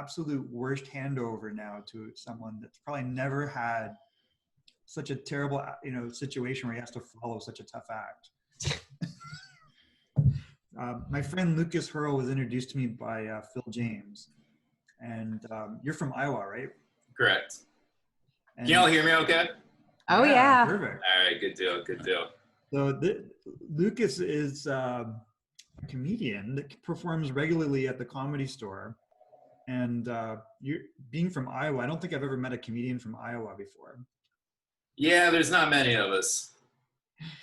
absolute worst handover now to someone that's probably never had such a terrible, situation where he has to follow such a tough act. My friend Lucas Hirl was introduced to me by Phil James, and you're from Iowa, right? Correct. And, can you all hear me okay? Oh yeah. Perfect. All right, good deal, good deal. So Lucas is a comedian that performs regularly at the Comedy Store. And you being from Iowa, I don't think I've ever met a comedian from Iowa before. Yeah, there's not many of us.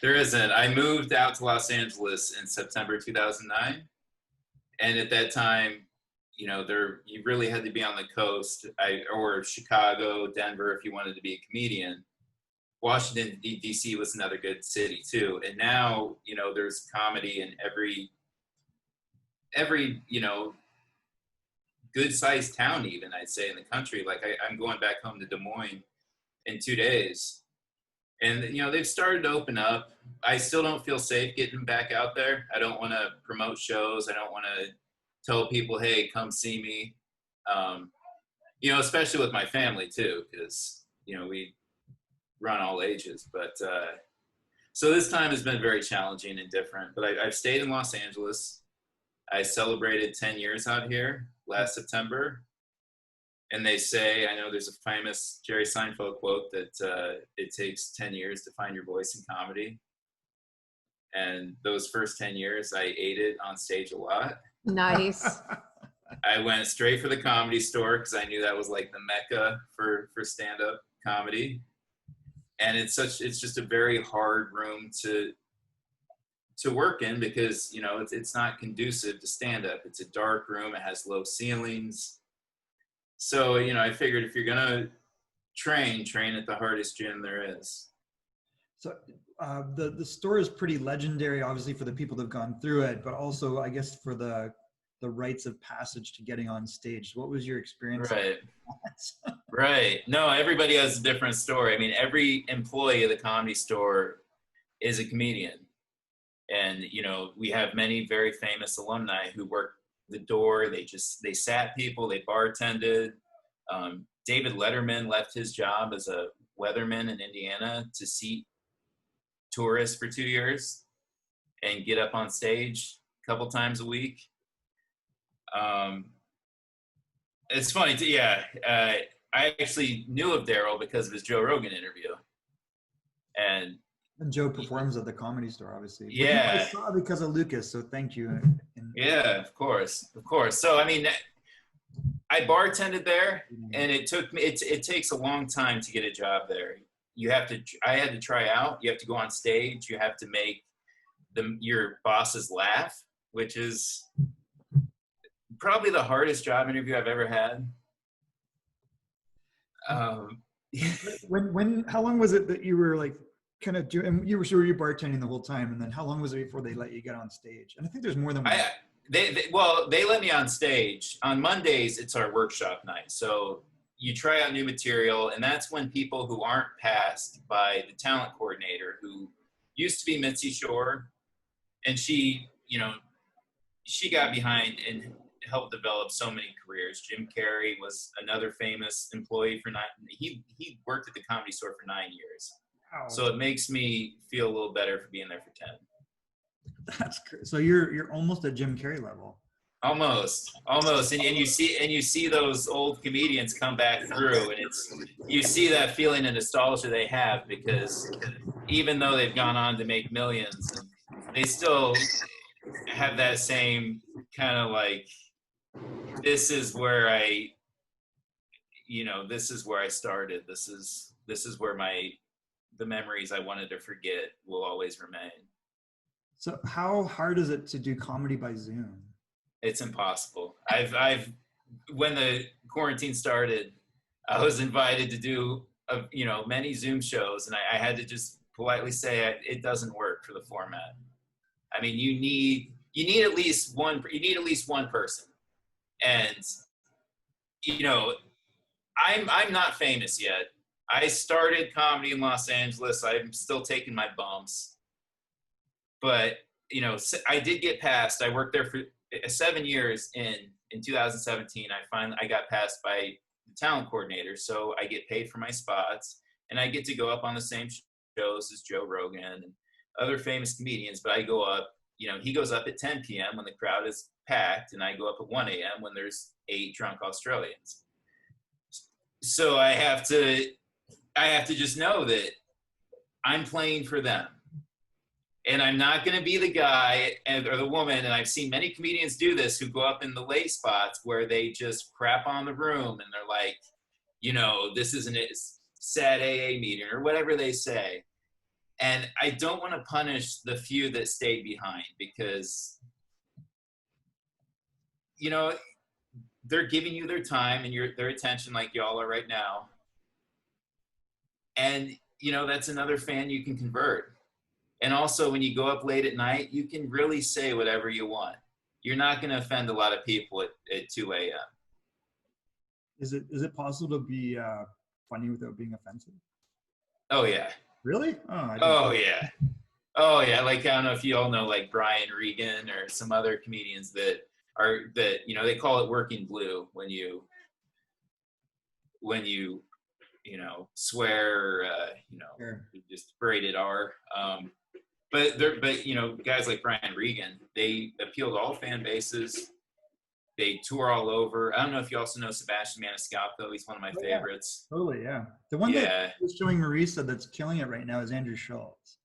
There isn't. I moved out to Los Angeles in September 2009. And at that time, you really had to be on the coast, or Chicago, Denver, if you wanted to be a comedian. Washington, D.C. was another good city too. And now, there's comedy in every good-sized town, even, I'd say, in the country. Like I'm going back home to Des Moines in 2 days. And, they've started to open up. I still don't feel safe getting back out there. I don't want to promote shows. I don't want to tell people, hey, come see me. Especially with my family too, because, we run all ages. But so this time has been very challenging and different. But I've stayed in Los Angeles. I celebrated 10 years out here last September. And they say, I know there's a famous Jerry Seinfeld quote that it takes 10 years to find your voice in comedy. And those first 10 years, I ate it on stage a lot. Nice. I went straight for the Comedy Store because I knew that was like the mecca for stand-up comedy. And it's just a very hard room to work in because, it's not conducive to stand-up. It's a dark room. It has low ceilings. So, I figured if you're going to train at the hardest gym there is. So the store is pretty legendary, obviously, for the people that have gone through it, but also, I guess, for the rites of passage to getting on stage. What was your experience? Right. Right. No, everybody has a different story. I mean, every employee of the Comedy Store is a comedian. And, we have many very famous alumni who work the door. They sat people, they bartended. David Letterman left his job as a weatherman in Indiana to seat tourists for 2 years and get up on stage a couple times a week. It's funny too, yeah. I actually knew of Daryl because of his Joe Rogan interview. And Joe performs at the Comedy Store, obviously. Yeah. I saw because of Lucas, so thank you. Yeah, of course. So, I mean, I bartended there, and it takes a long time to get a job there. I had to try out. You have to go on stage. You have to make your bosses laugh, which is probably the hardest job interview I've ever had. How long was it that you were like kind of doing, you were bartending the whole time, and then how long was it before they let you get on stage? And I think there's more than one. They let me on stage. On Mondays, it's our workshop night. So you try out new material, and that's when people who aren't passed by the talent coordinator, who used to be Mitzi Shore, and she got behind and helped develop so many careers. Jim Carrey was another famous employee for he worked at the Comedy Store for 9 years. Wow. So it makes me feel a little better for being there for 10. That's great. So you're almost at Jim Carrey level. Almost, and you see those old comedians come back through, and you see that feeling of nostalgia they have, because even though they've gone on to make millions, they still have that same kind of like, this is where I started. This is where the memories I wanted to forget will always remain. So how hard is it to do comedy by Zoom? It's impossible. When the quarantine started, I was invited to do many Zoom shows, and I had to just politely say it doesn't work for the format. I mean, you need at least one person, and I'm not famous yet. I started comedy in Los Angeles. I'm still taking my bumps, but I did get past. I worked there for 7 years in 2017, I got passed by the talent coordinator. So I get paid for my spots, and I get to go up on the same shows as Joe Rogan and other famous comedians. But I go up, he goes up at 10 p.m. when the crowd is packed, and I go up at 1 a.m. when there's 8 drunk Australians. So I have to just know that I'm playing for them. And I'm not going to be the guy or the woman, and I've seen many comedians do this, who go up in the late spots where they just crap on the room, and they're like, this isn't a sad AA meeting or whatever they say. And I don't want to punish the few that stayed behind, because, they're giving you their time and their attention, like y'all are right now. And, that's another fan you can convert. And also, when you go up late at night, you can really say whatever you want. You're not going to offend a lot of people at 2 a.m. Is it possible to be funny without being offensive? Oh, yeah. Really? Yeah. Oh, yeah. Like, I don't know if you all know, like, Brian Regan or some other comedians that they call it working blue when you swear, Sure. just rated R. But guys like Brian Regan, they appeal to all fan bases. They tour all over. I don't know if you also know Sebastian Maniscalco. He's one of my favorites. Yeah. Totally, yeah. The one that was showing Marisa that's killing it right now is Andrew Schultz.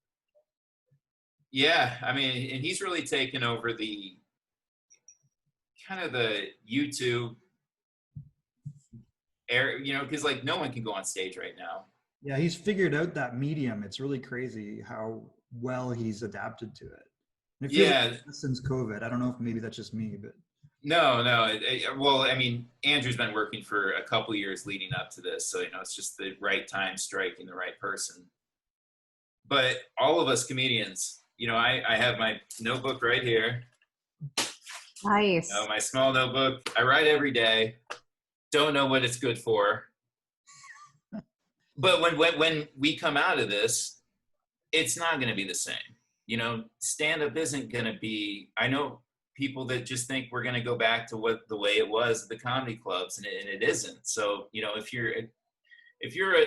Yeah, I mean, and he's really taken over the kind of the YouTube era, because like no one can go on stage right now. Yeah, he's figured out that medium. It's really crazy how well he's adapted to it. And it feels like since COVID. I don't know if maybe that's just me, but no. Well, I mean, Andrew's been working for a couple years leading up to this, so it's just the right time striking the right person. But all of us comedians, I have my notebook right here. Nice. My small notebook. I write every day. Don't know what it's good for. But when we come out of this, it's not going to be the same. Stand-up isn't going to be, I know people that just think we're going to go back to the way it was at the comedy clubs, and it isn't. So, if you're an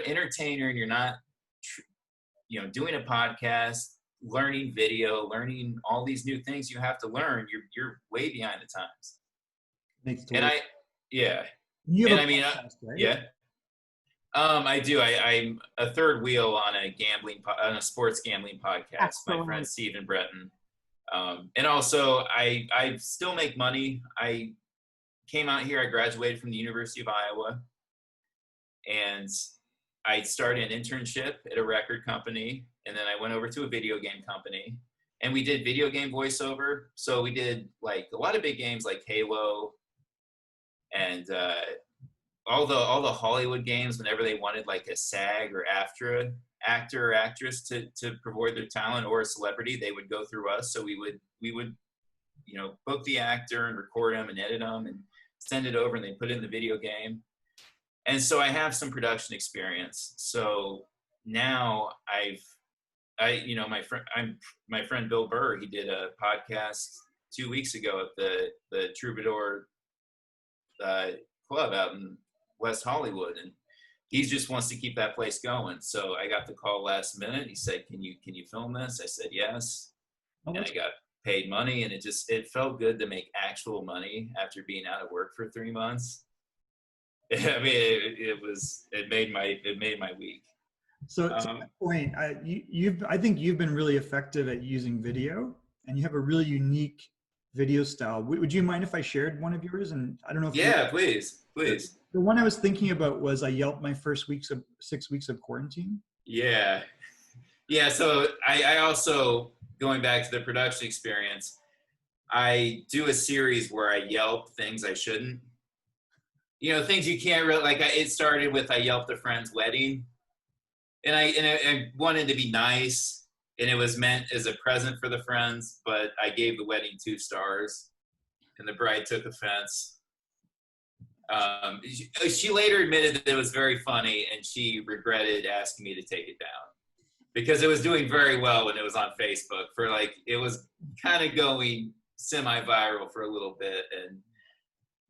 entertainer and you're not, doing a podcast, learning video, learning all these new things you have to learn, you're way behind the times. I do. I'm a third wheel on a sports gambling podcast. Excellent. My friend Stephen Breton. And also I still make money. I came out here, I graduated from the University of Iowa, and I started an internship at a record company, and then I went over to a video game company, and we did video game voiceover. So we did like a lot of big games like Halo and all the Hollywood games. Whenever they wanted like a SAG or AFTRA actor or actress to promote their talent, or a celebrity, they would go through us. So we would book the actor and record them and edit them and send it over, and they put it in the video game. And so I have some production experience. So now my friend Bill Burr, he did a podcast 2 weeks ago at the Troubadour club out in West Hollywood, and he just wants to keep that place going. So I got the call last minute. He said, "Can you film this?" I said yes, and I got paid money, and it felt good to make actual money after being out of work for 3 months. I mean, it made my week. So to that point, I think you've been really effective at using video, and you have a really unique video style. Would you mind if I shared one of yours? And I don't know if please. The one I was thinking about was I yelped my first 6 weeks of quarantine. Yeah. So I also, going back to the production experience, I do a series where I yelp things I shouldn't. Things you can't really, like it started with I yelped a friend's wedding, and I wanted to be nice, and it was meant as a present for the friends, but I gave the wedding 2 stars, and the bride took offense. She later admitted that it was very funny, and she regretted asking me to take it down because it was doing very well when it was on Facebook. It was kind of going semi-viral for a little bit, and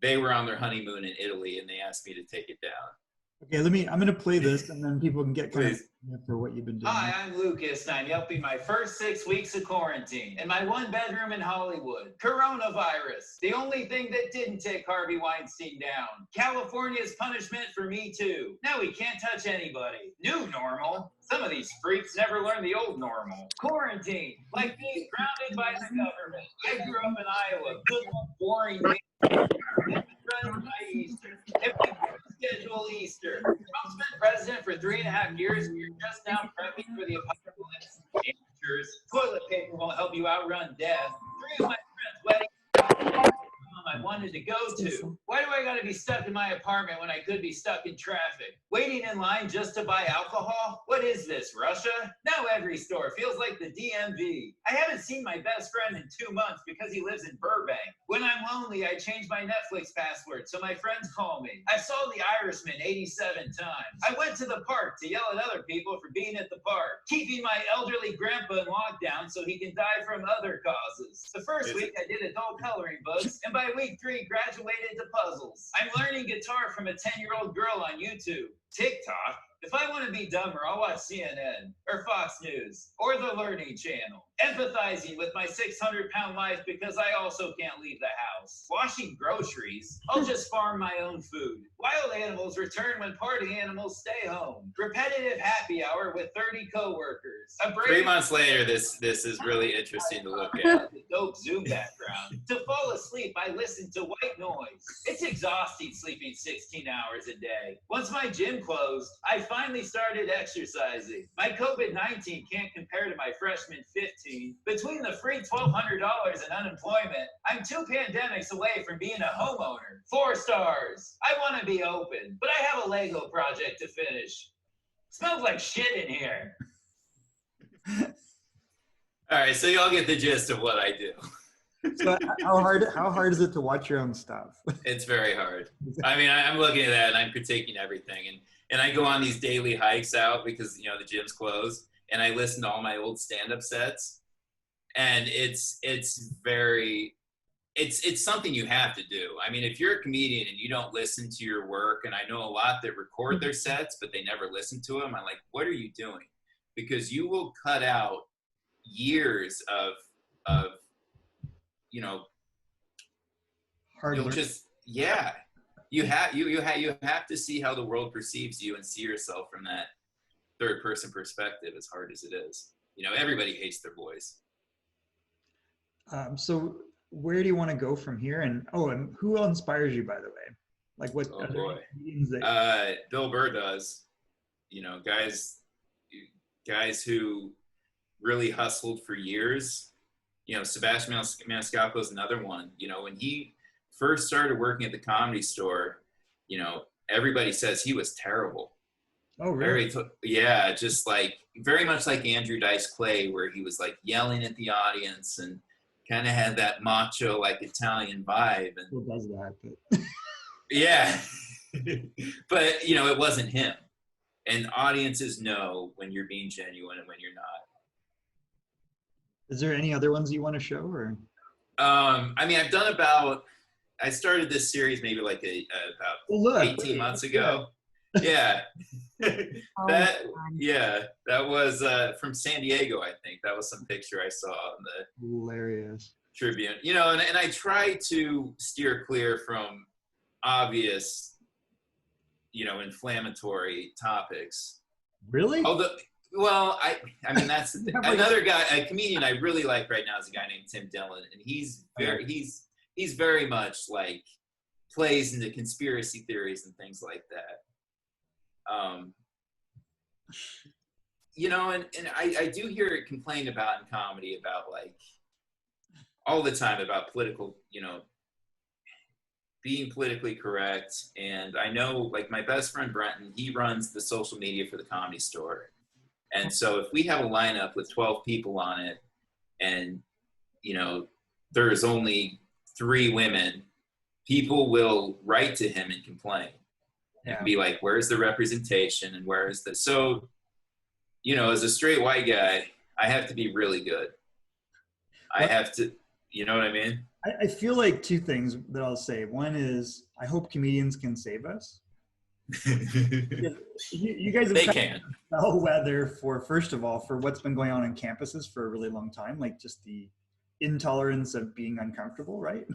they were on their honeymoon in Italy, and they asked me to take it down. Okay, I'm going to play this, and then people can get kind of Please. for what you've been doing. Hi, I'm Lucas, and I'm helping my first 6 weeks of quarantine in my 1-bedroom in Hollywood. Coronavirus, the only thing that didn't take Harvey Weinstein down. California's punishment for Me Too. Now we can't touch anybody. New normal. Some of these freaks never learn the old normal. Quarantine, like being grounded by the government. I grew up in Iowa. Good old boring Easter. If we schedule Easter. Trump's been president for 3.5 years, and you're just now prepping for the apocalypse. Amateurs. Toilet paper won't help you outrun death. 3 of my friends' weddings I wanted to go to. Why do I gotta be stuck in my apartment when I could be stuck in traffic? Waiting in line just to buy alcohol? What is this, Russia? Now every store feels like the DMV. I haven't seen my best friend in 2 months because he lives in Burbank. When I'm lonely, I change my Netflix password so my friends call me. I saw The Irishman 87 times. I went to the park to yell at other people for being at the park, keeping my elderly grandpa in lockdown so he can die from other causes. The first week I did adult coloring books, and by week 3 graduated to puzzles. I'm learning guitar from a 10-year-old girl on YouTube. TikTok. If I want to be dumber, I'll watch CNN or Fox News or the Learning Channel. Empathizing with my 600-pound life because I also can't leave the house. Washing groceries. I'll just farm my own food. Wild animals return when party animals stay home. Repetitive happy hour with 30 coworkers. 3 months later, this is really interesting to look at. The dope Zoom background. To fall asleep, I listen to white noise. It's exhausting sleeping 16 hours a day. Once my gym closed, I finally started exercising. My COVID-19 can't compare to my freshman 15. Between the free $1,200 and unemployment, I'm 2 pandemics away from being a homeowner. 4 stars. I want to be open, but I have a Lego project to finish. Smells like shit in here. All right, so y'all get the gist of what I do. So how hard is it to watch your own stuff? It's very hard. I mean, I'm looking at that and I'm critiquing everything, and I go on these daily hikes out because the gym's closed, and I listen to all my old stand-up sets, and it's something you have to do. I mean, if you're a comedian and you don't listen to your work, and I know a lot that record their sets but they never listen to them, I'm like, what are you doing? Because you will cut out years of Hard you'll work. just you have to see how the world perceives you and see yourself from that third person perspective, as hard as it is. Everybody hates their voice. So where do you want to go from here? And who inspires you, by the way? Like what? Oh boy. That... Bill Burr does. Guys who really hustled for years. Sebastian Maniscalco is another one. When he first started working at the Comedy Store, everybody says he was terrible. Oh, really? Just like very much like Andrew Dice Clay, where he was like yelling at the audience and kind of had that macho, like Italian vibe. And Who does that? But... yeah, but it wasn't him. And audiences know when you're being genuine and when you're not. Is there any other ones you want to show, or? I mean, I started this series maybe like about 18 months ago. Yeah. That was from San Diego, I think. That was some picture I saw on the Hilarious Tribune. And I try to steer clear from obvious, inflammatory topics. Really? Well, I mean that's another guy, a comedian I really like right now is a guy named Tim Dillon, and he's very much like plays into conspiracy theories and things like that. And I do hear it complained about in comedy about like all the time about political, being politically correct. And I know like my best friend Brenton, he runs the social media for the Comedy Store. And so if we have a lineup with 12 people on it and, there's only 3 women, people will write to him and complain and be like, where's the representation and where is this? So, as a straight white guy, I have to be really good. I have to, You know what I mean? I feel like two things that I'll say. One is I hope comedians can save us. Because you guys have They kind can. of bellwether for, first of all, for what's been going on in campuses for a really long time, like just the intolerance of being uncomfortable, right?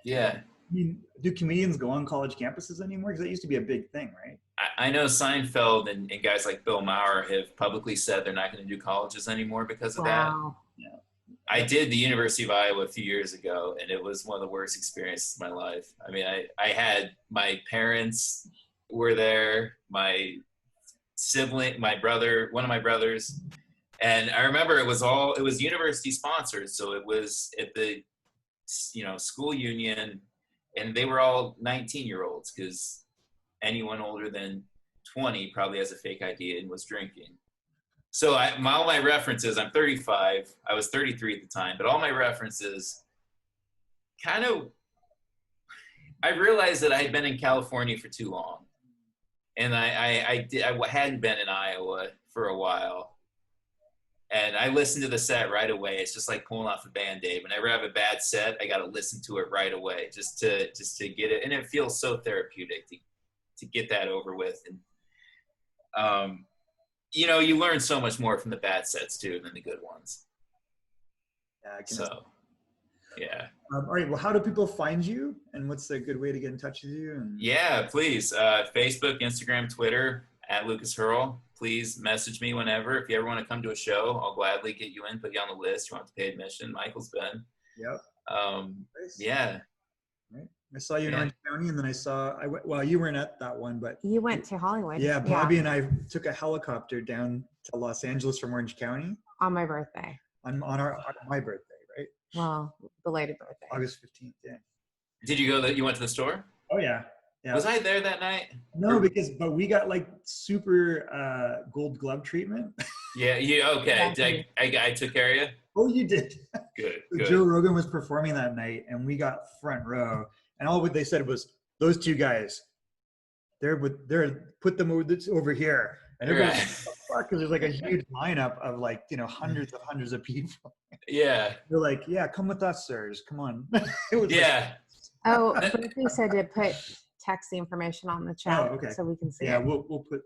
Yeah. I mean, do comedians go on college campuses anymore? Because that used to be a big thing, right? I know Seinfeld and guys like Bill Maher have publicly said they're not going to do colleges anymore because of that. Wow. Yeah. I did the University of Iowa a few years ago, and it was one of the worst experiences of my life. I mean, I had my parents were there, my sibling, my brother, one of my brothers, and I remember it was university sponsored, so it was at the school union, and they were all 19-year-olds because anyone older than 20 probably has a fake ID and was drinking. So all my references, I'm 35, I was 33 at the time, but all my references I realized that I had been in California for too long. And I hadn't been in Iowa for a while. And I listened to the set right away. It's just like pulling off a Band-Aid. Whenever I have a bad set, I got to listen to it right away just to get it. And it feels so therapeutic to get that over with. And, you learn so much more from the bad sets too than the good ones. Yeah, yeah. all right. Well, how do people find you, and what's a good way to get in touch with you? And Yeah, please. Facebook, Instagram, Twitter, at Lucas Hirl. Please message me whenever. If you ever want to come to a show, I'll gladly get you in, put you on the list. You want to pay admission. Michael's been. Yep. Nice. Yeah. Right. I saw you in Orange County, and then well, you weren't at that one, but You went to Hollywood. yeah, Bobby and I took a helicopter down to Los Angeles from Orange County On my birthday. on my birthday, right? Well, belated birthday. August 15th. Yeah. Did you go? You went to the store? Oh yeah. Yeah. Was I there that night? No, but we got like super gold glove treatment. Yeah. Okay. I took care of you. Oh, you did. Good. So Good. Joe Rogan was performing that night, and we got front row. And all what they said was, "Those two guys, they're put them over here." And everybody, Right. fuck, because there's like a huge lineup of like hundreds of people. Yeah. They're like, "Yeah, come with us, sirs. Come on." It was Yeah. Oh, Berkeley said to text the information on the chat okay. so we can see yeah, it. we'll put.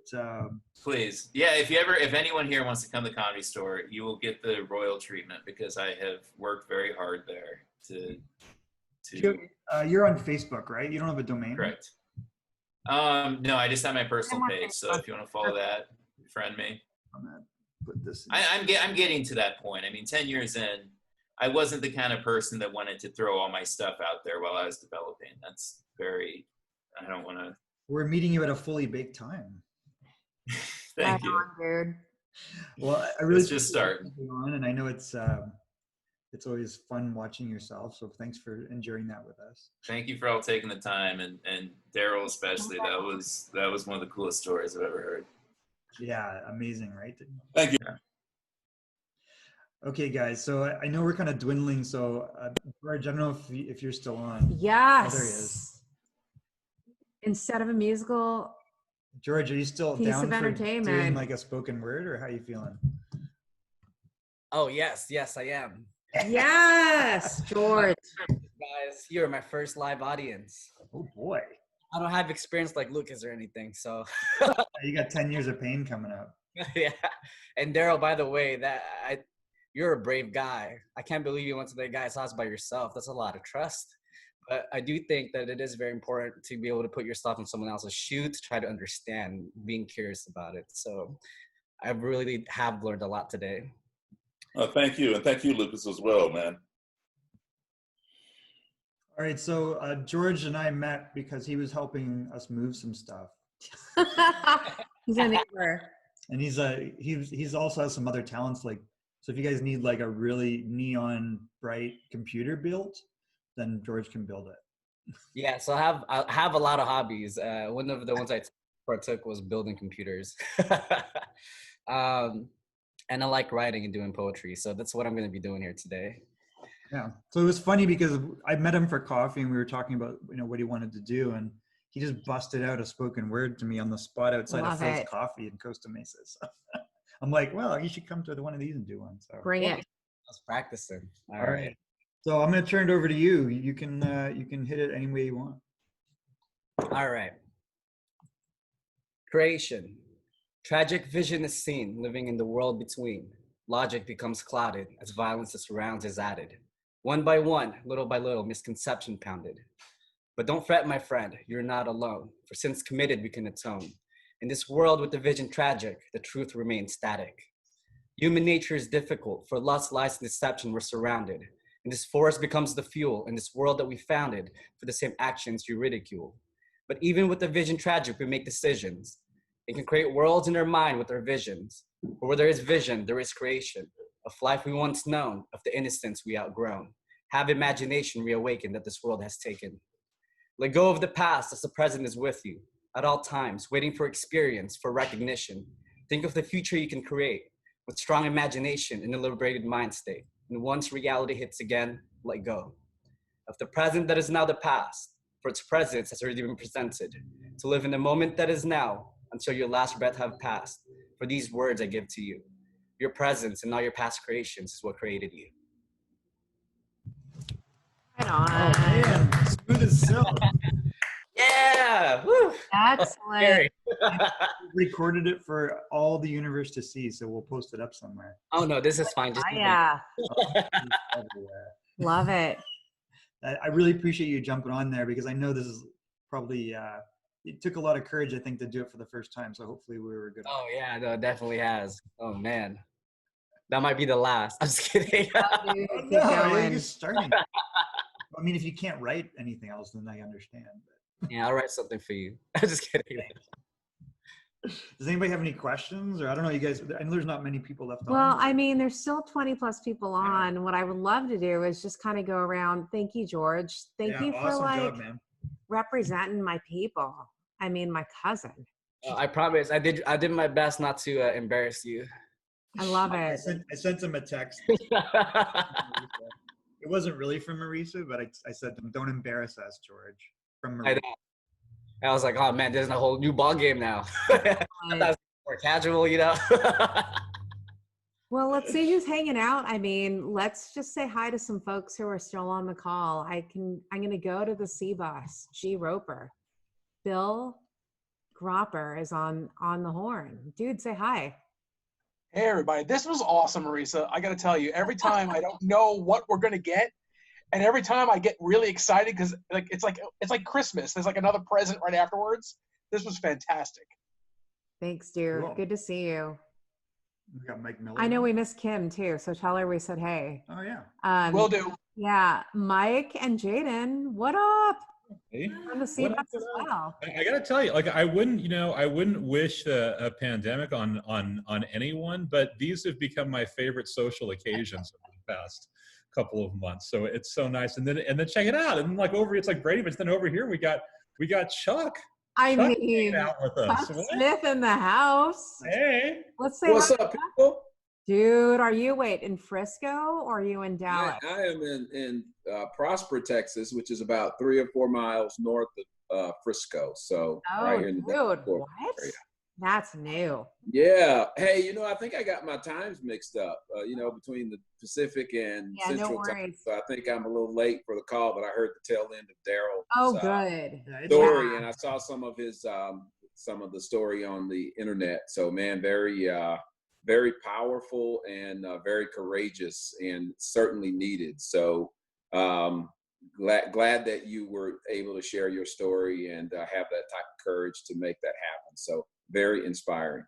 Please. Yeah. If anyone here wants to come to the Comedy Store, you will get the royal treatment because I have worked very hard there to. You're on Facebook, right? You don't have a domain. Correct. No, I just have my personal on page. So if you want to follow that, friend me. I'm gonna put this. I'm getting to that point. I mean, 10 years in, I wasn't the kind of person that wanted to throw all my stuff out there while I was developing. That's I don't want to. We're meeting you at a fully baked time. Thank you. On, dude. Well, I really Let's just start. on, and I know it's always fun watching yourself. So thanks for enduring that with us. Thank you for all taking the time, and Daryl especially. That was one of the coolest stories I've ever heard. Yeah, amazing, right? Thank you. Yeah. Okay, guys. So I know we're kind of dwindling. So George, I don't know if you're still on. Yes. Oh, there he is. Instead of a musical, George, are you still piece down of for entertainment. doing like a spoken word, or how you feeling? Oh, yes, I am. yes, George. Guys, you're my first live audience. Oh boy, I don't have experience like Lucas or anything, so you got 10 years of pain coming up. yeah. And Daryl, by the way, you're a brave guy. I can't believe you went to that guy's house by yourself. That's a lot of trust. But I do think that it is very important to be able to put yourself in someone else's shoes to try to understand, being curious about it. So I really have learned a lot today. Thank you. And thank you, Lucas, as well, man. All right, so George and I met because he was helping us move some stuff, He's a neighbor. and he's also has some other talents. Like, so if you guys need like a really neon bright computer built, then George can build it. Yeah, so I have a lot of hobbies. One of the ones I partook was building computers. And I like writing and doing poetry. So that's what I'm going to be doing here today. Yeah. So it was funny because I met him for coffee and we were talking about, what he wanted to do. And he just busted out a spoken word to me on the spot outside of Phil's Coffee in Costa Mesa. So I'm like, well, you should come to one of these and do one. So Bring it. I was practicing. All right. So I'm going to turn it over to you. You can hit it any way you want. All right. Creation. Tragic vision is seen, living in the world between. Logic becomes clouded as violence that surrounds is added. One by one, little by little, misconception pounded. But don't fret, my friend, you're not alone. For sins committed, we can atone. In this world with the vision tragic, the truth remains static. Human nature is difficult, for lust, lies, and deception we're surrounded. And this forest becomes the fuel in this world that we founded for the same actions you ridicule. But even with the vision tragic, we make decisions. It can create worlds in our mind with our visions. For where there is vision, there is creation. Of life we once known, of the innocence we outgrown. Have imagination reawakened that this world has taken. Let go of the past as the present is with you. At all times, waiting for experience, for recognition. Think of the future you can create with strong imagination in a liberated mind state. And once reality hits again, let go of the present that is now the past, for its presence has already been presented. To live in the moment that is now until your last breath have passed. For these words I give to you. Your presence and all your past creations is what created you. Right Oh on. man, smooth as silk. Yeah! Woo! Excellent. Scary. Recorded it for all the universe to see, so we'll post it up somewhere. Oh no, this is fine. Just Oh, yeah. Everywhere. Love it. I really appreciate you jumping on there because I know this is probably it took a lot of courage, I think, to do it for the first time. So hopefully we were good. Oh yeah, no, it definitely has. Oh man, that might be the last. I'm just kidding. Oh, dude, Oh, keep no, you're going. just starting. I mean, if you can't write anything else, then I understand. Yeah, I'll write something for you. I'm just kidding. Does anybody have any questions? Or I don't know, you guys, I know there's not many people left on. Well, but- I mean, there's still 20 plus people on. What I would love to do is just kind of go around. Thank you, George. Thank Yeah, you for awesome like job, man. representing my people. I mean, my cousin. I promise. I did my best not to embarrass you. I love I it. sent him a text. It wasn't really from Marisa, but I said to him, don't embarrass us, George. From I Marisa. know. I was like, oh man, there's a whole new ball game now. I thought it was more casual, you know. Well, let's see who's hanging out. I mean, let's just say hi to some folks who are still on the call. I'm going to go to the C boss, G Roper. Bill Gropper is on the horn. Dude, say hi. Hey everybody, this was awesome, Marisa. I got to tell you, every time I don't know what we're gonna get, and every time I get really excited because it's like Christmas. There's like another present right afterwards. This was fantastic. Thanks, dude. Cool. Good to see you. We got Mike Miller. I know we missed Kim too, so tell her we said hey. Oh, yeah. Will do. Yeah, Mike and Jaden, what up? Hey, On the C what boss up, as what up? well. I gotta tell you, like I wouldn't wish a pandemic on anyone, but these have become my favorite social occasions over the past couple of months. So it's so nice. And then check it out. And like it's like Brady, but then over here we got Chuck. I Chuck mean, hanging out with us. Chuck What? Smith in the house. Hey. Let's say What's hi. up, people? Dude, are you in Frisco or are you in Dallas? I am in Prosper, Texas, which is about 3 or 4 miles north of Frisco. So Oh, right here in the dude, Dallas what? area. That's new. Yeah. Hey, I think I got my times mixed up. Between the Pacific and Yeah, no Central time. worries. So I think I'm a little late for the call, but I heard the tail end of Daryl's Oh, good. Yeah, it's- story, and I saw some of his some of the story on the internet. So man, very powerful and very courageous and certainly needed. So glad that you were able to share your story and have that type of courage to make that happen. So very inspiring.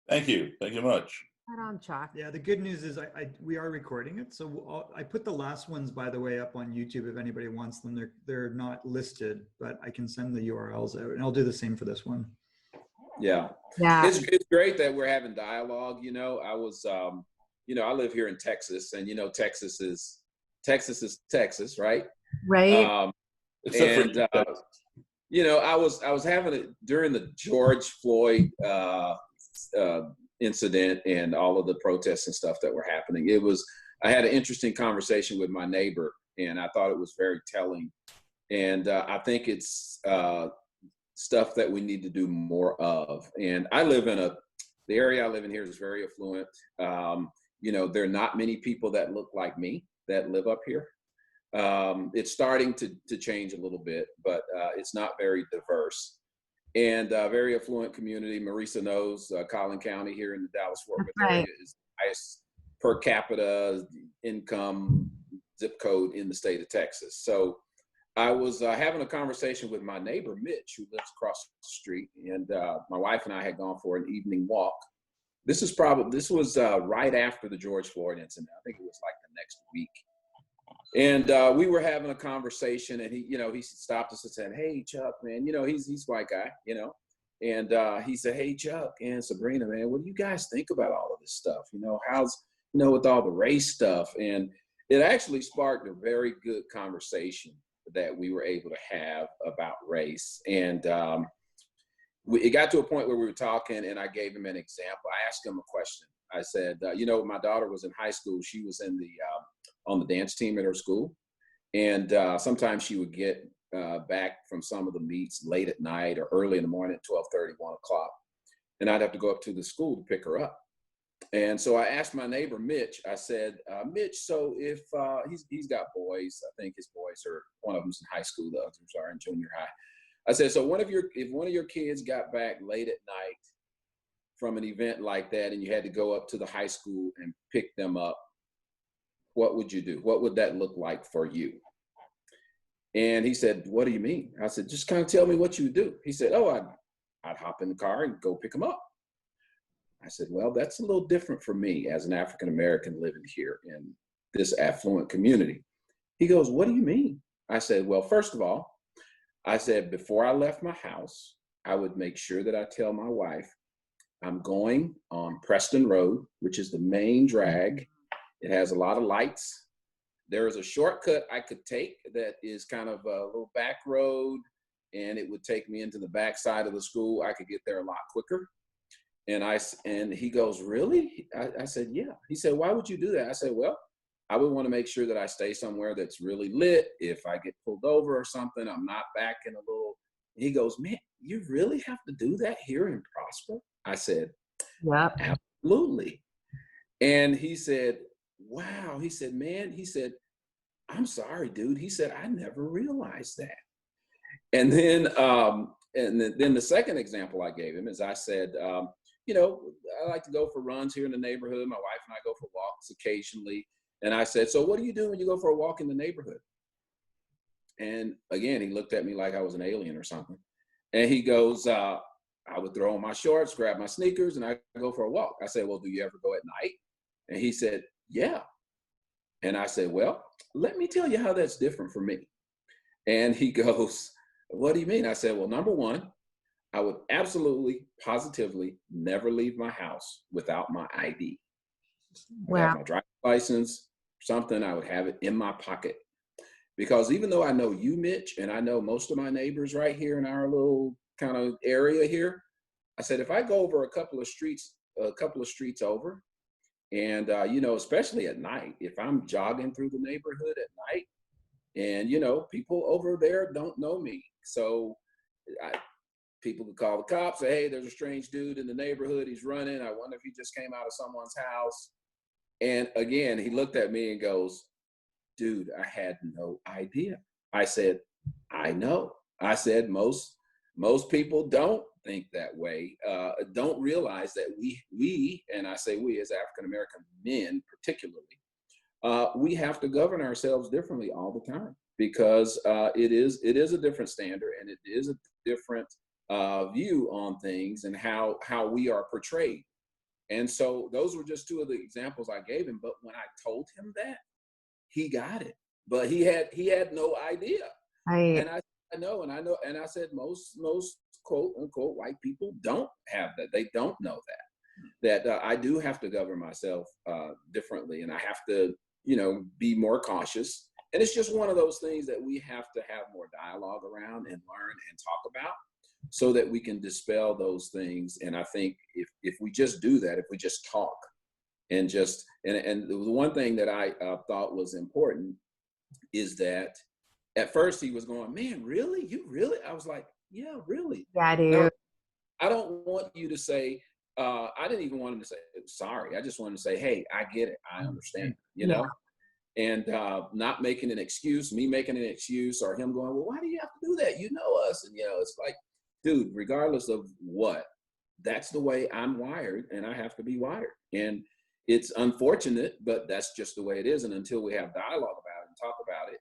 Thank you. Thank you much. Right on, Chuck. Yeah, the good news is we are recording it. So I put the last ones, by the way, up on YouTube if anybody wants them. They're not listed, but I can send the URLs out, and I'll do the same for this one. Yeah. Yeah. It's great that we're having dialogue. I was, I live here in Texas, and Texas is Texas, right? Right. Except And I was having it during the George Floyd incident and all of the protests and stuff that were happening. I had an interesting conversation with my neighbor, and I thought it was very telling. And I think it's stuff that we need to do more of. And the area I live in here is very affluent. There are not many people that look like me that live up here. It's starting to change a little bit, but it's not very diverse. And very affluent community. Marisa knows Collin County here in the Dallas-Fort Worth Right. area is the highest per capita income zip code in the state of Texas. So I was having a conversation with my neighbor, Mitch, who lives across the street. And my wife and I had gone for an evening walk. This was right after the George Floyd incident. I think it was like the next week. And we were having a conversation, and he stopped us and said, "Hey, Chuck, man, he's a white guy, and he said, 'Hey, Chuck and Sabrina, man, what do you guys think about all of this stuff? How's with all the race stuff?'" And it actually sparked a very good conversation that we were able to have about race. And it got to a point where we were talking, and I gave him an example. I asked him a question. I said, my daughter was in high school. She was in on the dance team at her school. And sometimes she would get back from some of the meets late at night or early in the morning at 12:30, 1 o'clock. And I'd have to go up to the school to pick her up. And so I asked my neighbor, Mitch, I said, "Mitch, so if he's got boys, I think his boys one of them's in high school, the others are in junior high." I said, "So if one of your kids got back late at night from an event like that and you had to go up to the high school and pick them up, what would you do? What would that look like for you?" And he said, "What do you mean?" I said, "Just kind of tell me what you would do." He said, "Oh, I'd hop in the car and go pick them up." I said, "Well, that's a little different for me as an African-American living here in this affluent community." He goes, "What do you mean?" I said, "Well, first of all," I said, "before I left my house, I would make sure that I tell my wife I'm going on Preston Road, which is the main drag. It has a lot of lights. There is a shortcut I could take that is kind of a little back road, and it would take me into the back side of the school. I could get there a lot quicker." And he goes, "Really?" I said, "Yeah." He said, "Why would you do that?" I said, "Well, I would want to make sure that I stay somewhere that's really lit. If I get pulled over or something, I'm not back in a little." He goes, "Man, you really have to do that here in Prosper?" I said, Yep. "Absolutely." And he said, "Wow." He said, "Man," he said, "I'm sorry, dude." He said, "I never realized that." And then, then the second example I gave him is I said, I like to go for runs here in the neighborhood. My wife and I go for walks occasionally. And I said, "So what do you do when you go for a walk in the neighborhood?" And again, he looked at me like I was an alien or something. And he goes, "I would throw on my shorts, grab my sneakers, and I go for a walk." I said, "Well, do you ever go at night?" And he said, "Yeah." And I said, "Well, let me tell you how that's different for me." And he goes, "What do you mean?" I said, "Well, number one, I would absolutely, positively never leave my house without my ID. I'd have Wow. my driver's license, something, I would have it in my pocket. Because even though I know you, Mitch, and I know most of my neighbors right here in our little kind of area here, I said, if I go over a couple of streets over, and especially at night, if I'm jogging through the neighborhood at night, and people over there don't know me, so people would call the cops, say, "Hey, there's a strange dude in the neighborhood. He's running. I wonder if he just came out of someone's house." And again, he looked at me and goes, "Dude, I had no idea." I said, "I know." I said, most people don't think that way, don't realize that we, and I say we as African-American men particularly, we have to govern ourselves differently all the time, because it is a different standard, and it is a different view on things and how we are portrayed. And so those were just two of the examples I gave him. But when I told him that, he got it, but he had no idea. Right. And I know, and I said most quote unquote white people don't have that. They don't know that I do have to govern myself differently, and I have to be more cautious. And it's just one of those things that we have to have more dialogue around and learn and talk about, so that we can dispel those things. And I think if we just do that, if we just talk and and the one thing that I thought was important is that at first he was going, "Man, really? You really?" I was like, "Yeah, really." Yeah, dude. Now, I don't want you to say, I didn't even want him to say sorry. I just wanted to say, "Hey, I get it. I understand," Yeah. and not making an excuse, me making an excuse, or him going, well, why do you have to do that? You know us. And, it's like, dude, regardless of what, that's the way I'm wired, and I have to be wired. And it's unfortunate, but that's just the way it is. And until we have dialogue about it and talk about it,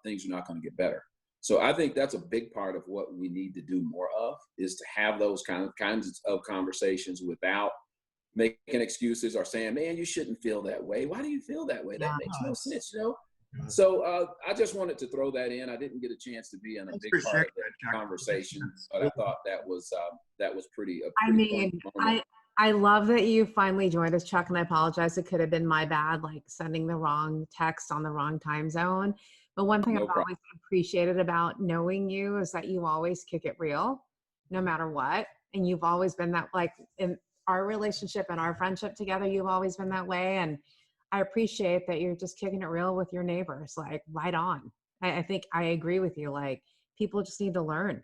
things are not going to get better. So I think that's a big part of what we need to do more of, is to have those kinds of conversations without making excuses or saying, man, you shouldn't feel that way. Why do you feel that way? That makes no sense, So I just wanted to throw that in. I didn't get a chance to be in a big part of the conversation, but I thought that was pretty. I love that you finally joined us, Chuck, and I apologize. It could have been my bad, like sending the wrong text on the wrong time zone. But one thing I've always appreciated about knowing you is that you always kick it real, no matter what. And you've always been that, like in our relationship and our friendship together, you've always been that way. And I appreciate that you're just kicking it real with your neighbors, like right on. I think I agree with you. Like people just need to learn.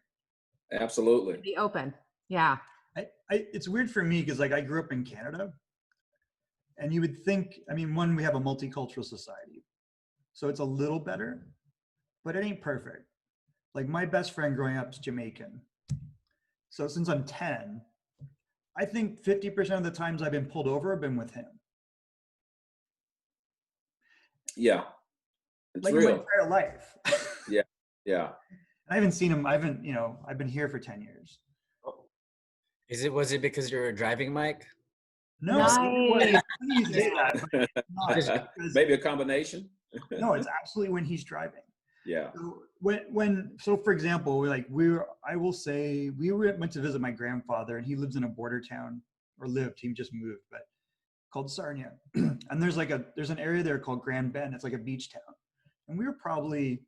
Absolutely. Be open. Yeah. It's weird for me because like I grew up in Canada, and you would think, I mean, one, we have a multicultural society, so it's a little better, but it ain't perfect. Like my best friend growing up is Jamaican. So since I'm 10, I think 50% of the times I've been pulled over have been with him. Yeah. It's like real. my entire life. Yeah. I haven't seen him. I've been here for 10 years. Was it because you're driving, Mike? No, Nice. you say that, but it's not, because, maybe a combination. no, it's absolutely when he's driving. Yeah. So for example, went to visit my grandfather, and he lives in a border town, or lived. He just moved, but called Sarnia, and there's an area there called Grand Bend. It's like a beach town, and we were probably.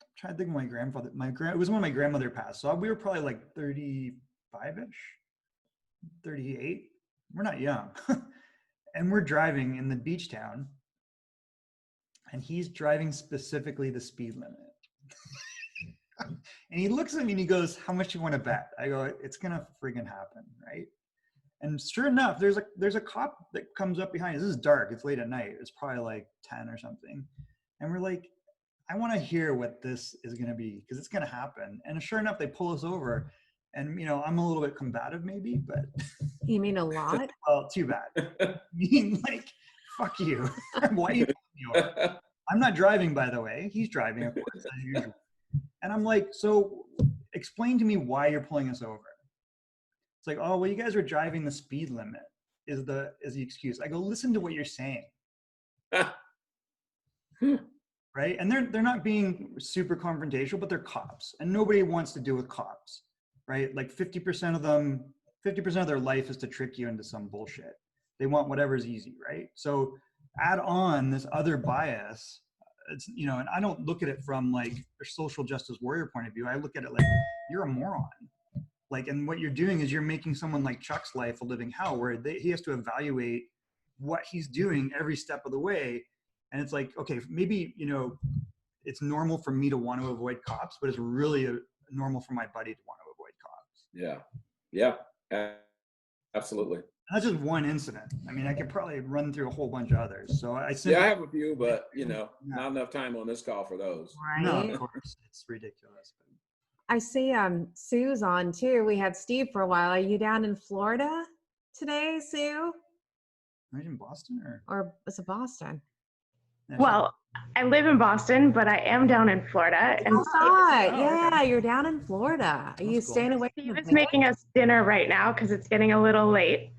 I'm trying to think of my grandfather. It was when my grandmother passed, so we were probably like 35-ish, 38. We're not young, and we're driving in the beach town, and he's driving specifically the speed limit. And he looks at me and he goes, "How much do you want to bet?" I go, "It's gonna friggin' happen, right?" And sure enough, there's a cop that comes up behind us. This is dark. It's late at night. It's probably like 10 or something, and we're like, I want to hear what this is going to be, because it's going to happen. And sure enough, they pull us over, and I'm a little bit combative maybe, but You mean a lot? well, too bad. I mean, like, fuck you. Why are you pulling me over? I'm not driving, by the way. He's driving, of course, as usual. And I'm like, so explain to me why you're pulling us over. It's like, oh, well, you guys are driving the speed limit is the excuse. I go, listen to what you're saying. Right? And they're not being super confrontational, but they're cops, and nobody wants to deal with cops, right? Like 50% of their life is to trick you into some bullshit. They want whatever's easy, right? So add on this other bias, and I don't look at it from like a social justice warrior point of view. I look at it like, you're a moron. Like, and what you're doing is you're making someone like Chuck's life a living hell, where he has to evaluate what he's doing every step of the way. And it's like, okay, maybe, it's normal for me to want to avoid cops, but it's really normal for my buddy to want to avoid cops. Yeah, absolutely. And that's just one incident. I mean, I could probably run through a whole bunch of others. So I have a few, but not enough time on this call for those. Right? No, of course, it's ridiculous. I see Sue's on too. We had Steve for a while. Are you down in Florida today, Sue? Are you in Boston or is it Boston? Well, I live in Boston, but I am down in Florida. And You're down in Florida. Are you staying away? Steve is making us dinner right now because it's getting a little late.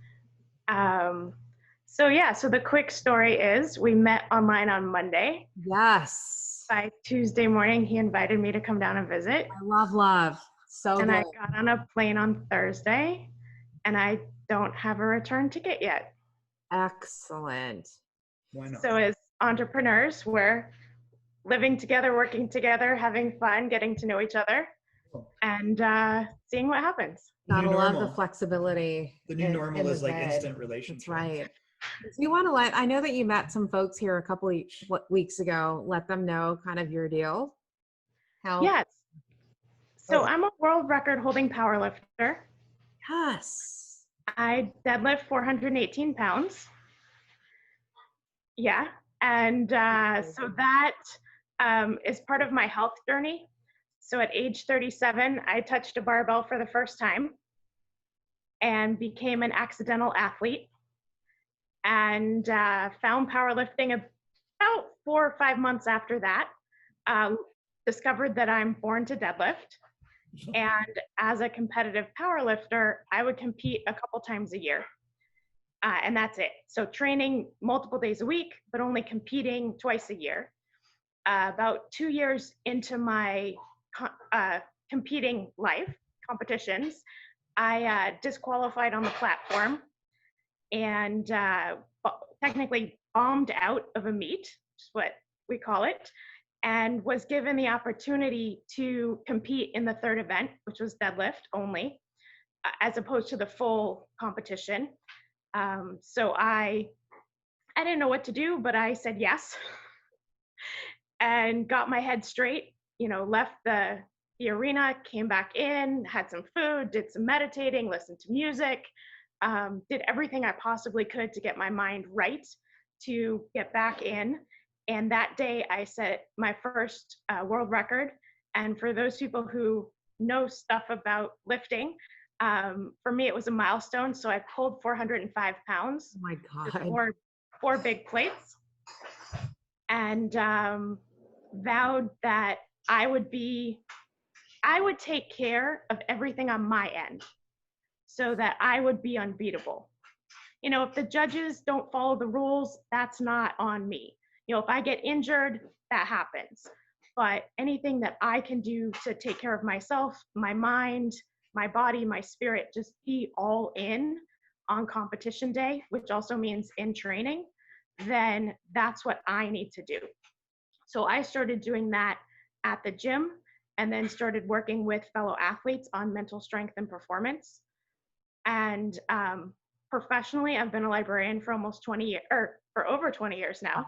So the quick story is we met online on Monday. Yes. By Tuesday morning, he invited me to come down and visit. I love. So and good. I got on a plane on Thursday, and I don't have a return ticket yet. Excellent. Why not? So as entrepreneurs, we're living together, working together, having fun, getting to know each other, and seeing what happens. Gotta love the flexibility. The new normal is like instant relationships. That's right. Do you want to I know that you met some folks here a couple weeks ago. Let them know kind of your deal. Yes. So I'm a world record holding powerlifter. Yes. I deadlift 418 pounds. Yeah. And so that is part of my health journey. So at age 37, I touched a barbell for the first time and became an accidental athlete, and found powerlifting about 4 or 5 months after that. Discovered that I'm born to deadlift. And as a competitive powerlifter, I would compete a couple times a year. And that's it. So training multiple days a week, but only competing twice a year. About 2 years into my competing life, competitions, I disqualified on the platform and technically bombed out of a meet, which is what we call it, and was given the opportunity to compete in the third event, which was deadlift only, as opposed to the full competition. So I didn't know what to do, but I said yes and got my head straight, left the arena, came back in, had some food, did some meditating, listened to music, did everything I possibly could to get my mind right to get back in. And that day I set my first world record. And for those people who know stuff about lifting, for me, it was a milestone. So I pulled 405 pounds. Oh my God. With four big plates, and vowed that I would take care of everything on my end so that I would be unbeatable. If the judges don't follow the rules, that's not on me. If I get injured, that happens. But anything that I can do to take care of myself, my mind, my body, my spirit, just be all in on competition day, which also means in training, then that's what I need to do. So I started doing that at the gym, and then started working with fellow athletes on mental strength and performance. And professionally, I've been a librarian for almost 20 years, or for over 20 years now,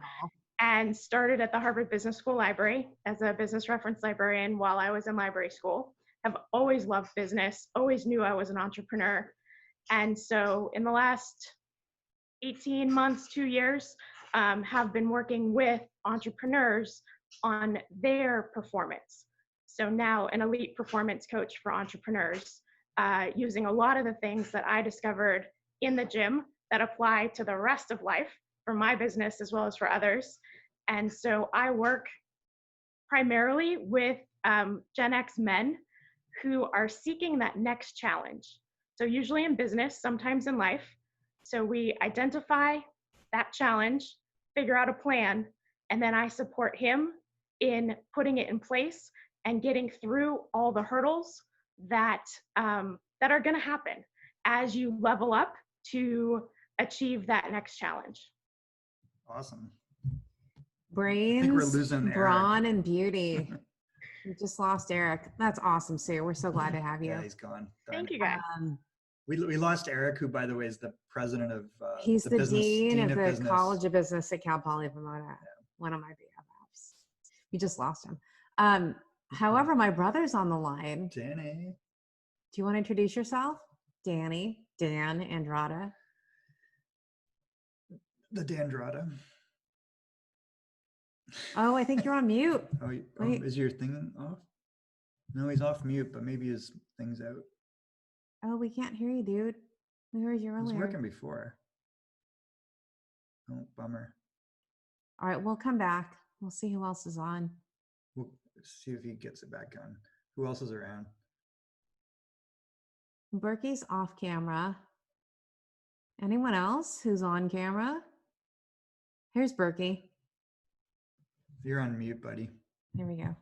and started at the Harvard Business School Library as a business reference librarian while I was in library school. I've always loved business, always knew I was an entrepreneur. And so in the last 18 months, 2 years, have been working with entrepreneurs on their performance. So now an elite performance coach for entrepreneurs, using a lot of the things that I discovered in the gym that apply to the rest of life for my business as well as for others. And so I work primarily with Gen X men who are seeking that next challenge. So usually in business, sometimes in life. So we identify that challenge, figure out a plan, and then I support him in putting it in place and getting through all the hurdles that are going to happen as you level up to achieve that next challenge. Awesome. Brains, we're losing brawn, Eric. and beauty. We just lost Eric. That's awesome, Sue. We're so glad to have you. Yeah, he's gone. Thank you, guys. We lost Eric, who, by the way, is the president of he's the dean of the business. College of Business at Cal Poly Pomona. Yeah. One of my BFFs. We just lost him. However, my brother's on the line. Danny. Do you want to introduce yourself? Danny, Dan Andrada. The Dandrada. Oh, I think you're on mute. Wait. Is your thing off? No, he's off mute, but maybe his thing's out. Oh, we can't hear you, dude. We heard you earlier. It was working before. Oh, bummer. All right, we'll come back. We'll see who else is on. We'll see if he gets it back on. Who else is around? Berkey's off camera. Anyone else who's on camera? Here's Berkey. You're on mute, buddy. Here we go.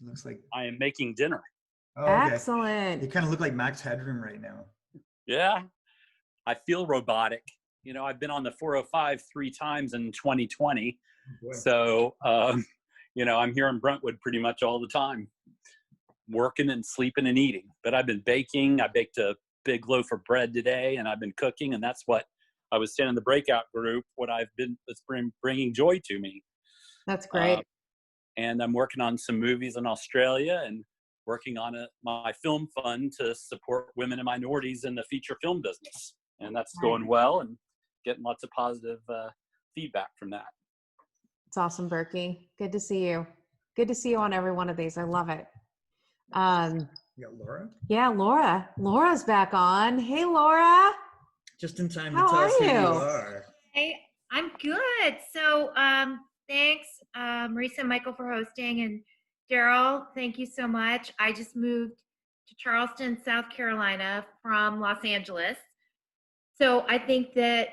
Looks like I am making dinner. Oh, okay. Excellent. You kind of look like Max Headroom right now. Yeah, I feel robotic. I've been on the 405 3 times in 2020. Oh, so, I'm here in Brentwood pretty much all the time, working and sleeping and eating. But I've been baking. I baked a big loaf of bread today, and I've been cooking, and that's what I was saying in the breakout group, that's bringing joy to me. That's great. And I'm working on some movies in Australia and working on my film fund to support women and minorities in the feature film business. And that's going well and getting lots of positive feedback from that. It's awesome, Berkey. Good to see you. Good to see you on every one of these. I love it. You got Laura? Yeah, Laura. Laura's back on. Hey, Laura. Just in time to How tell us are who you you? are. Hey, I'm good. So, thanks, Marisa and Michael for hosting, and Daryl, thank you so much. I just moved to Charleston, South Carolina from Los Angeles. So I think that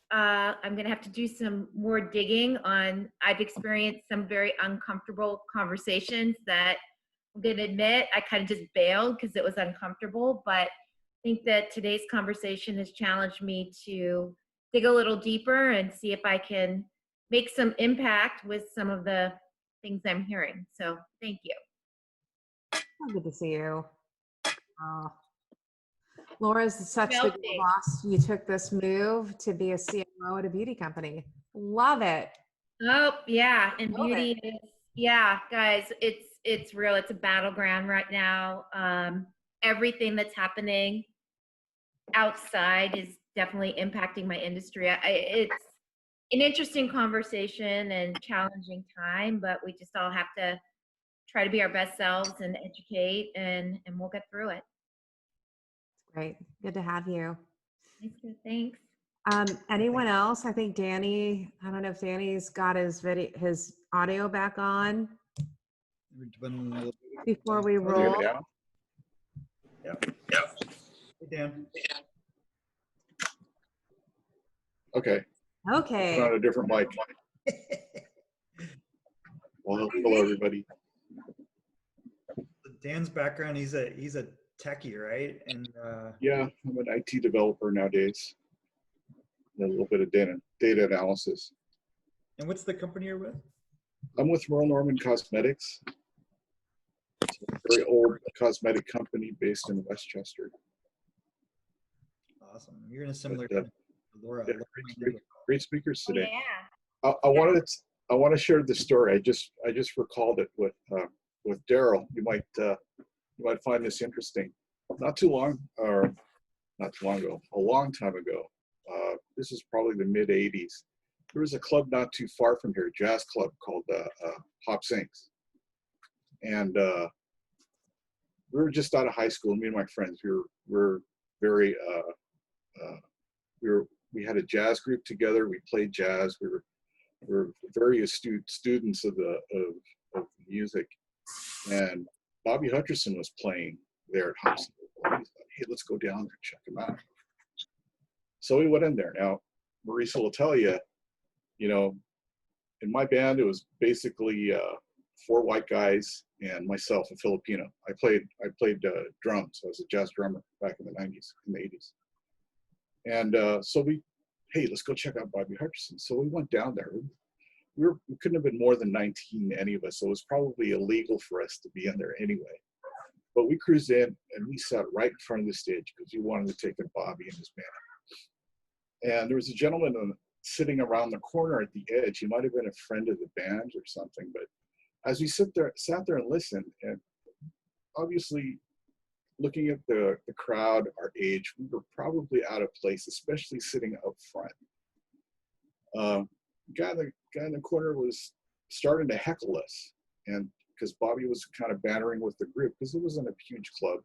I'm going to have to do some more digging on, I've experienced some very uncomfortable conversations that I'm going to admit I kind of just bailed because it was uncomfortable, but I think that today's conversation has challenged me to dig a little deeper and see if I can make some impact with some of the things I'm hearing. So thank you. Oh, good to see you. Laura's such the girl boss. You took this move to be a CMO at a beauty company. Love it. Oh yeah, and Love beauty is, yeah, guys, it's real. It's a battleground right now. Everything that's happening outside is definitely impacting my industry. It's an interesting conversation and challenging time, but we just all have to try to be our best selves and educate, and we'll get through it. Great. Good to have you. Thanks. Anyone else? I think Danny, I don't know if Danny's got his audio back on before we roll. Yeah. Hey, Dan. Okay. Okay. Put on a different mic. Well, hello everybody. Dan's background, he's a techie, right? And yeah, I'm an IT developer nowadays. A little bit of data analysis. And what's the company you're with? I'm with Merle Norman Cosmetics. It's a very old cosmetic company based in Westchester. Awesome. You're in a similar Laura. Yeah, great speakers today. Yeah. I want to share the story. I just recalled it with Daryl. You might find this interesting. Not too long ago, a long time ago. This is probably the mid '80s. There was a club not too far from here, a jazz club called Hop Sinks, and we were just out of high school. Me and my friends, we had a jazz group together. We played jazz. We were very astute students of music, and Bobby Hutcherson was playing there at Hop Sinks. He thought, hey, let's go down there and check him out. So we went in there. Now, Marisa will tell you, in my band, it was basically 4 white guys and myself, a Filipino. I played drums. I was a jazz drummer back in the 90s, in the 80s. And so hey, let's go check out Bobby Hutcherson. So we went down there. We couldn't have been more than 19, any of us. So it was probably illegal for us to be in there anyway. But we cruised in and we sat right in front of the stage because we wanted to take in Bobby and his band. And there was a gentleman sitting around the corner at the edge. He might have been a friend of the band or something. But as we sat there and listened, and obviously looking at the crowd, our age, we were probably out of place, especially sitting up front. Guy in the corner was starting to heckle us, and because Bobby was kind of bantering with the group, because it wasn't a huge club.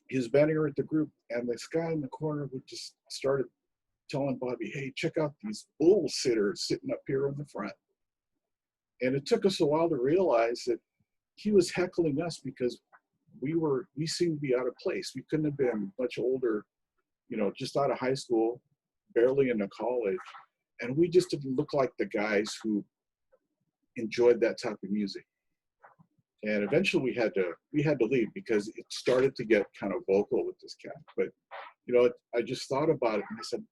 He was bantering with the group, and this guy in the corner would just started telling Bobby, hey, check out these bull sitters sitting up here in the front. And it took us a while to realize that he was heckling us because we seemed to be out of place. We couldn't have been much older, just out of high school, barely into college. And we just didn't look like the guys who enjoyed that type of music. And eventually we had to leave because it started to get kind of vocal with this cat. But, I just thought about it and I said,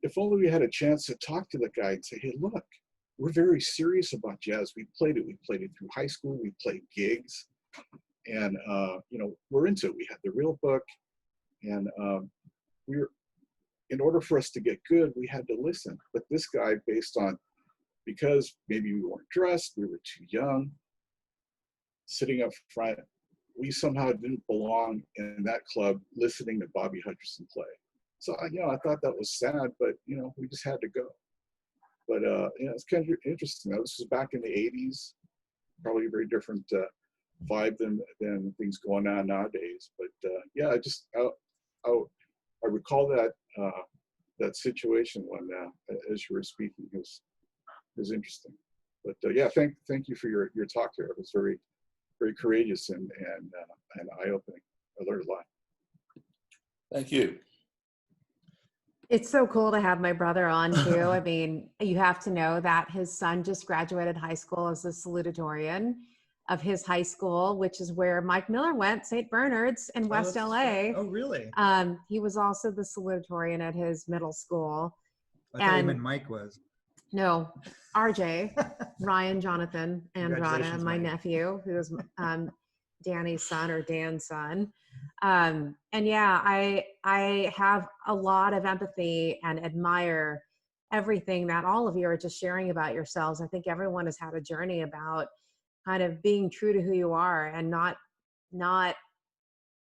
if only we had a chance to talk to the guy and say, hey, look, we're very serious about jazz. We played it through high school. We played gigs, and we're into it. We had the real book, and in order for us to get good, we had to listen. But this guy, because maybe we weren't dressed, we were too young, sitting up front, we somehow didn't belong in that club listening to Bobby Hutcherson play. So, I thought that was sad, but, we just had to go. But, it's kind of interesting. This was back in the 80s, probably a very different vibe than things going on nowadays. But, I recall that situation when, as you were speaking, it was interesting. But, thank you for your talk there. It was very, very courageous and eye-opening. I learned a lot. Thank you. It's so cool to have my brother on too. I mean, you have to know that his son just graduated high school as a salutatorian of his high school, which is where Mike Miller went, St. Bernard's in West LA. Oh, really? He was also the salutatorian at his middle school. I thought you meant Mike was. No, RJ, Ryan, Jonathan, Andrada, my Mike. nephew, who is Danny's son or Dan's son. And yeah, I have a lot of empathy and admire everything that all of you are just sharing about yourselves. I think everyone has had a journey about kind of being true to who you are and not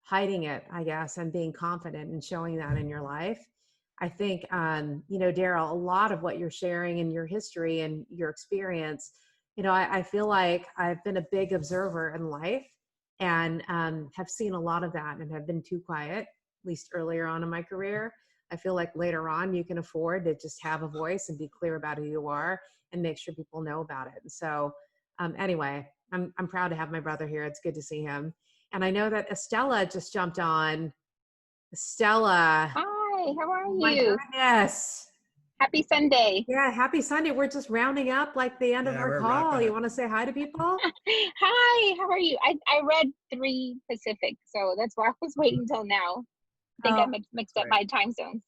hiding it, I guess, and being confident and showing that in your life. I think, Daryl, a lot of what you're sharing in your history and your experience, I feel like I've been a big observer in life and have seen a lot of that and have been too quiet, at least earlier on in my career. I feel like later on you can afford to just have a voice and be clear about who you are and make sure people know about it. And so anyway, I'm proud to have my brother here. It's good to see him. And I know that Estella just jumped on. Estella. Hi, how are My you? goodness. Happy Sunday. Yeah, happy Sunday. We're just rounding up like the end of our call. You want to say hi to people? Hi, how are you? I read 3 Pacific, so that's why I was waiting till now. I think I mixed up my time zones.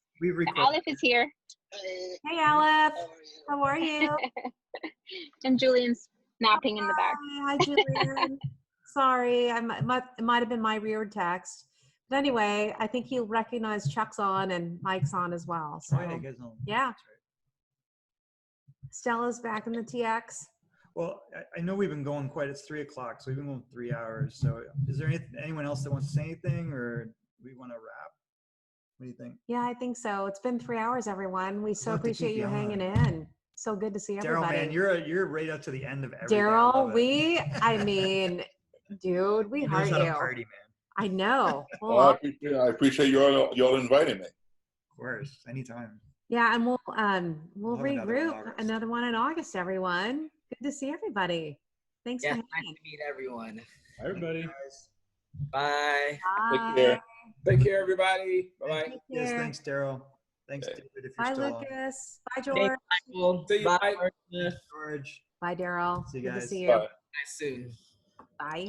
Aleph is here. Hey, Aleph. How are you? And Julian's napping in the back. Hi, Julian. Sorry, it might have been my weird text. But anyway, I think he'll recognize Chuck's on and Mike's on as well. So, yeah. Stella's back in the TX. Well, I know we've been going it's 3 o'clock, so we've been going 3 hours. So is there anyone else that wants to say anything, or we want to wrap? What do you think? Yeah, I think so. It's been 3 hours, everyone. We so appreciate you hanging in. So good to see everybody. Daryl, man, you're right up to the end of everything. Daryl, dude, we heart you. Party, man. I know. Well, I appreciate you all inviting me. Of course, anytime. Yeah, and we'll regroup another one in August, everyone. Good to see everybody. Thanks for hanging. Nice to meet everyone. Hi, everybody. Bye. Take care. Take care, everybody. Bye-bye. Yes, thanks, Daryl. Thanks, David, if you're Bye, still Lucas. Bye, George. Hey, Michael. See you. Bye, George. Bye, Daryl. See you Good guys. to see you. Bye. soon. Bye.